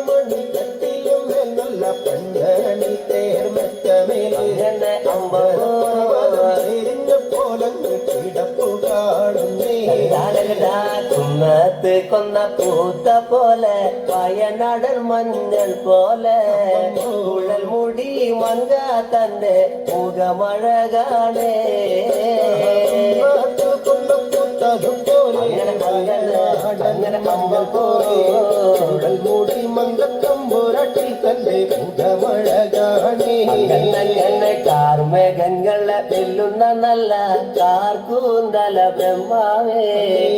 മണി കട്ടിലും നല്ല പണ്ടണി തേർമെത്തമേലെ അമ്പരിഞ്ഞ പോലങ്ങ് കിടപ്പു കാണുന്നേ കുന്നത്ത് കൊന്ന പൂത്ത പോലെ വയനാടൻ മഞ്ഞൾ പോലെ ഉഴൽ മുടി മങ്ക തന്റെ മുഖമഴകാണേ അങ്ങനെ മൂടി മങ്കമ്പുരട്ടി തന്റെ മുഖമഴകാണേ കാർമേഘങ്ങളെ വെല്ലുന്ന നല്ല കാർക്കൂന്തല ബ്രഹ്മാവേ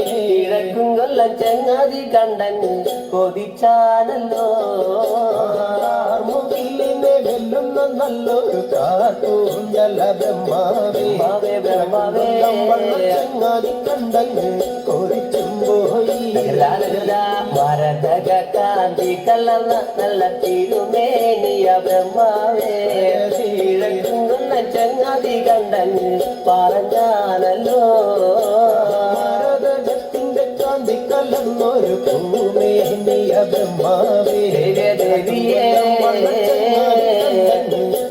കിഴക്കും കൊല്ലം ചങ്ങാതി കണ്ടങ്ങ് കൊതിച്ചാനല്ലോ മുകിലിനെ വെല്ലുന്ന നല്ലൊരു കാർക്കൂന്തല ബ്രഹ്മാവേ ബ്രഹ്മാവേ ചങ്ങാതി കണ്ടങ്ങ് കൊതിച്ചും പോയി മരതക കാന്തി കലർന്ന നല്ല തിരുമേനിയ ബ്രഹ്മാവേ കിഴക്കും കൊല്ലം ചങ്ങാതി കണ്ടങ്ങ് പറഞ്ഞാനല്ലോ ഭാരതത്തിന്റെ കാന്തി കലർന്നൊരു പൂമേനിയ ബ്രഹ്മാവേ ദേവിയേ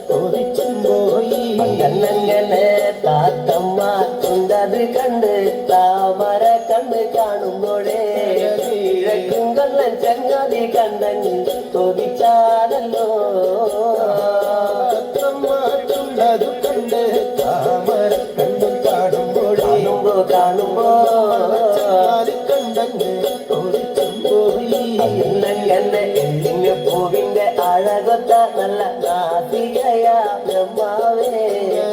കൊതിച്ചും പോയി അങ്ങനെ താത്തമ്മ കുണ്ടത് കണ്ട് താമര കണ്ണ് കാണുമ്പോഴേ കിഴക്കും കൊല്ലം ചങ്ങാതി കണ്ടങ്ങ് കൊതിച്ചാനല്ലോ ത് കണ്ട് താമര കണ്ണും കാണുമ്പോൾ കാണുമ്പോ കണ്ടങ്ങ് കൊതിച്ചും പോയി അങ്ങനെ എല്ലിന് പൂവിന്റെ അഴകൊത്ത നല്ല നാസികയ ബ്രഹ്മാവേ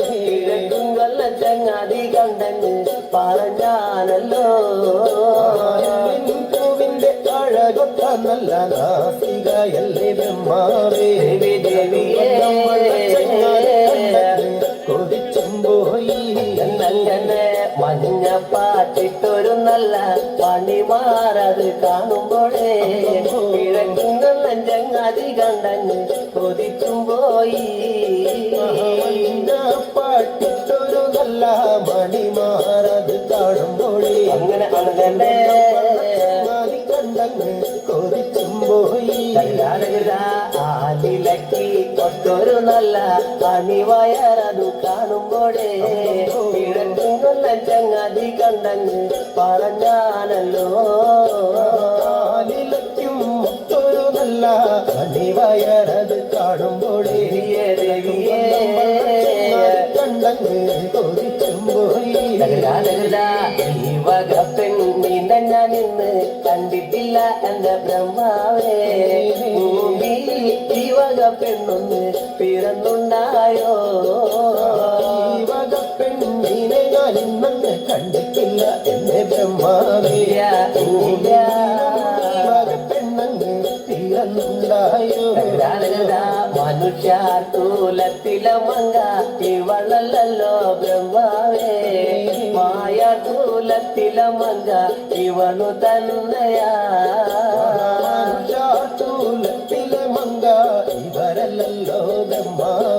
കിഴക്കും കൊല്ലം ചങ്ങാതി കണ്ടങ്ങ് പറഞ്ഞാനല്ലോ പൂവിന്റെ അഴകൊത്ത നല്ല നാസികയല്ലേ ബ്രഹ്മാവേ ദേവിയേ കൊതിച്ചും പോയി അങ്ങനെ മഞ്ഞപ്പാട്ടിട്ടൊരു നല്ല പണിമാറത് കാണുമ്പോഴേ കിഴക്കും കൊല്ലം ചങ്ങാതി കണ്ടങ്ങ് കൊതിച്ചും പോയി പാട്ടിട്ടൊരു നല്ല മണിമാറത് കാണുമ്പോഴേ അങ്ങനെ അങ്ങനെ കണ്ടങ്ങ് കൊതിച്ചും പോയി ആലിലക്കി കൊട്ടൊരു നല്ല അണിവയറതു കാണുമ്പോഴേ കിഴക്കും കൊല്ലം ചങ്ങാതി കണ്ടങ്ങ് പറഞ്ഞാനല്ലോ ആലിലയ്ക്കും ഒരു നല്ല അണിവയറത് കാണുമ്പോഴേ കണ്ടങ്ങ് കൊതിച്ചും പോയി ഈ വക പെണ്ണിനെ ഞാൻ ഇന്ന് കണ്ടിട്ടില്ല എന്റെ ബ്രഹ്മാവേ ഈ വക പെണ്ണൊന്ന് പിറന്നുണ്ടായോ ഈ വക പെണ്ണിനെ ഞാൻ ഇന്ന് കണ്ടിട്ടില്ല എന്റെ ബ്രഹ്മാവേ പെണ്ണങ്ങ് പിറന്നുണ്ടായോ മനുഷ്യാർക്കൂലത്തിലെ മങ്ക ഇവളല്ലോ ബ്രഹ്മാവേ മായാകൂലത്തിലെ മങ്ക ഇവളു തന്നെയാ മനുഷ്യാർക്കൂലത്തിലെ മങ്ക ഇവരല്ലോ ബ്രഹ്മാവേ